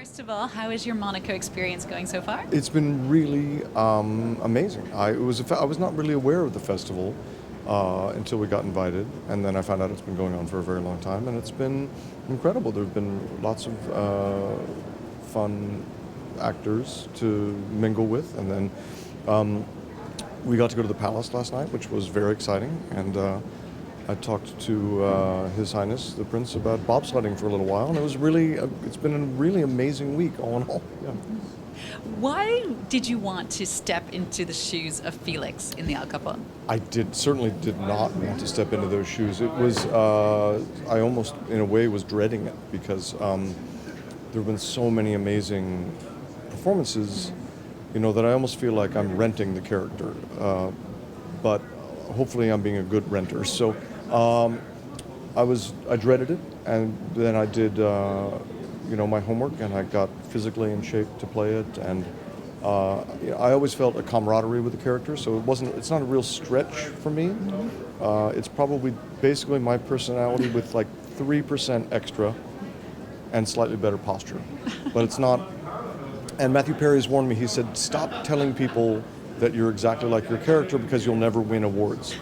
First of all, how is your Monaco experience going so far? It's been really amazing. I was not really aware of the festival until we got invited, and then I found out it's been going on for a very long time, and it's been incredible. There have been lots of fun actors to mingle with, and then we got to go to the palace last night, which was very exciting, and I talked to His Highness the Prince about bobsledding for a little while, and it's been a really amazing week all in all. Yeah. Why did you want to step into the shoes of Felix in the Al Capone? I certainly did not want to step into those shoes. It was I almost in a way was dreading it because there have been so many amazing performances, that I almost feel like I'm renting the character, but hopefully I'm being a good renter. So I dreaded it, and then I did my homework, and I got physically in shape to play it, and I always felt a camaraderie with the character, so it's not a real stretch for me. It's probably basically my personality with like 3% extra and slightly better posture, but it's not. And Matthew Perry has warned me. He said, stop telling people that you're exactly like your character because you'll never win awards.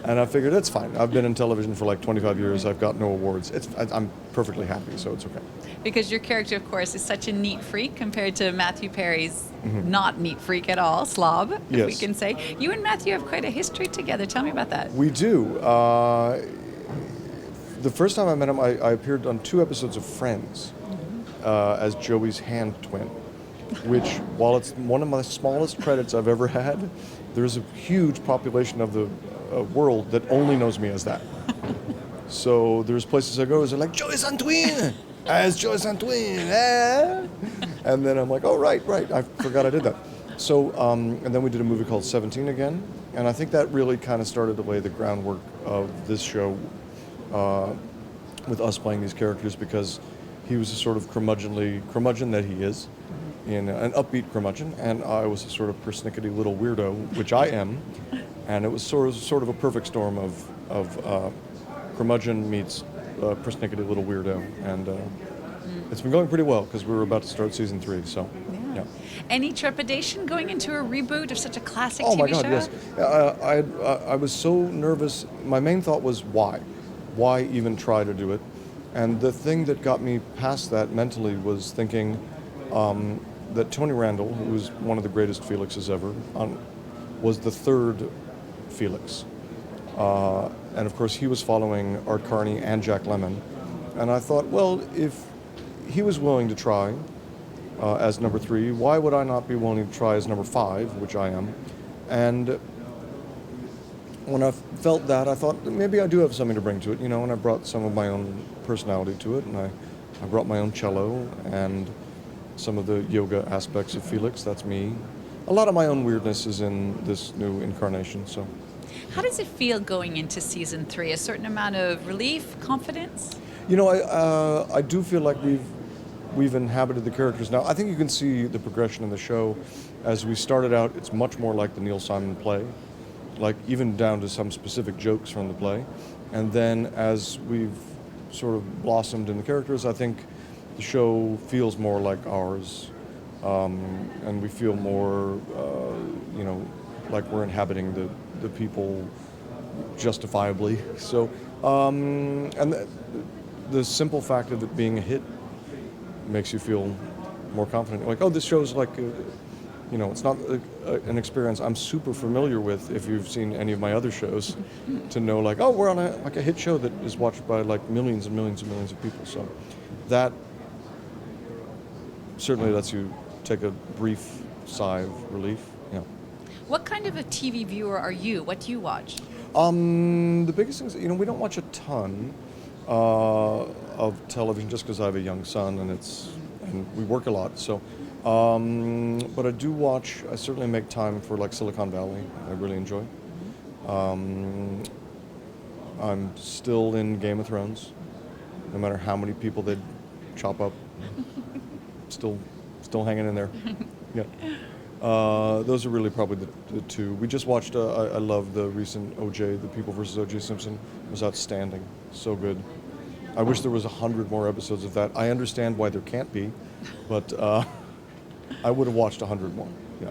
And I figured it's fine. I've been in television for like 25 years. I've got no awards. I'm perfectly happy, so it's okay. Because your character, of course, is such a neat freak compared to Matthew Perry's not neat freak at all, slob, if we can say. You and Matthew have quite a history together. Tell me about that. We do. The first time I met him, I appeared on 2 episodes of Friends as Joey's hand twin, which, while it's one of my smallest credits I've ever had, there's a huge population of the world that only knows me as that. So there's places I go, they're like, Joey Santwin! As Joey Santwin! Eh? And then I'm like, oh, right, I forgot I did that. So, and then we did a movie called 17 again, and I think that really kind of started to lay the groundwork of this show with us playing these characters, because he was a sort of curmudgeon that he is, in an upbeat curmudgeon, and I was a sort of persnickety little weirdo, which I am, and it was sort of a perfect storm of curmudgeon meets persnickety little weirdo, and it's been going pretty well because we were about to start season 3, so yeah. Any trepidation going into a reboot of such a classic TV show? TV Oh my God, yes. I was so nervous. My main thought was why? Why even try to do it? And the thing that got me past that mentally was thinking that Tony Randall, who was one of the greatest Felixes ever, was the 3rd Felix. And of course he was following Art Carney and Jack Lemmon. And I thought, well, if he was willing to try as number 3, why would I not be willing to try as number 5, which I am? And when I felt that, I thought maybe I do have something to bring to it, and I brought some of my own personality to it, and I brought my own cello and some of the yoga aspects of Felix. That's me. A lot of my own weirdness is in this new incarnation. So, how does it feel going into season 3? A certain amount of relief, confidence? I do feel like we've inhabited the characters now. I think you can see the progression in the show. As we started out, it's much more like the Neil Simon play, like even down to some specific jokes from the play. And then as we've sort of blossomed in the characters, I think the show feels more like ours, and we feel more, like we're inhabiting the people justifiably. So, and the simple fact of it being a hit makes you feel more confident. Like, oh, this show's like, it's not an experience I'm super familiar with if you've seen any of my other shows, to know like, oh, we're on a hit show that is watched by like millions and millions and millions of people. So that certainly lets you take a brief sigh of relief. Yeah. What kind of a TV viewer are you? What do you watch? The biggest things, we don't watch a ton of television just because I have a young son and we work a lot. So, but I certainly make time for like Silicon Valley. I really enjoy. I'm still in Game of Thrones, no matter how many people they chop up. Still hanging in there. Yeah. Those are really probably the 2. We just watched, I love the recent OJ, The People versus OJ Simpson. It was outstanding. So good. I wish there was 100 more episodes of that. I understand why there can't be, but I would have watched 100 more. Yeah.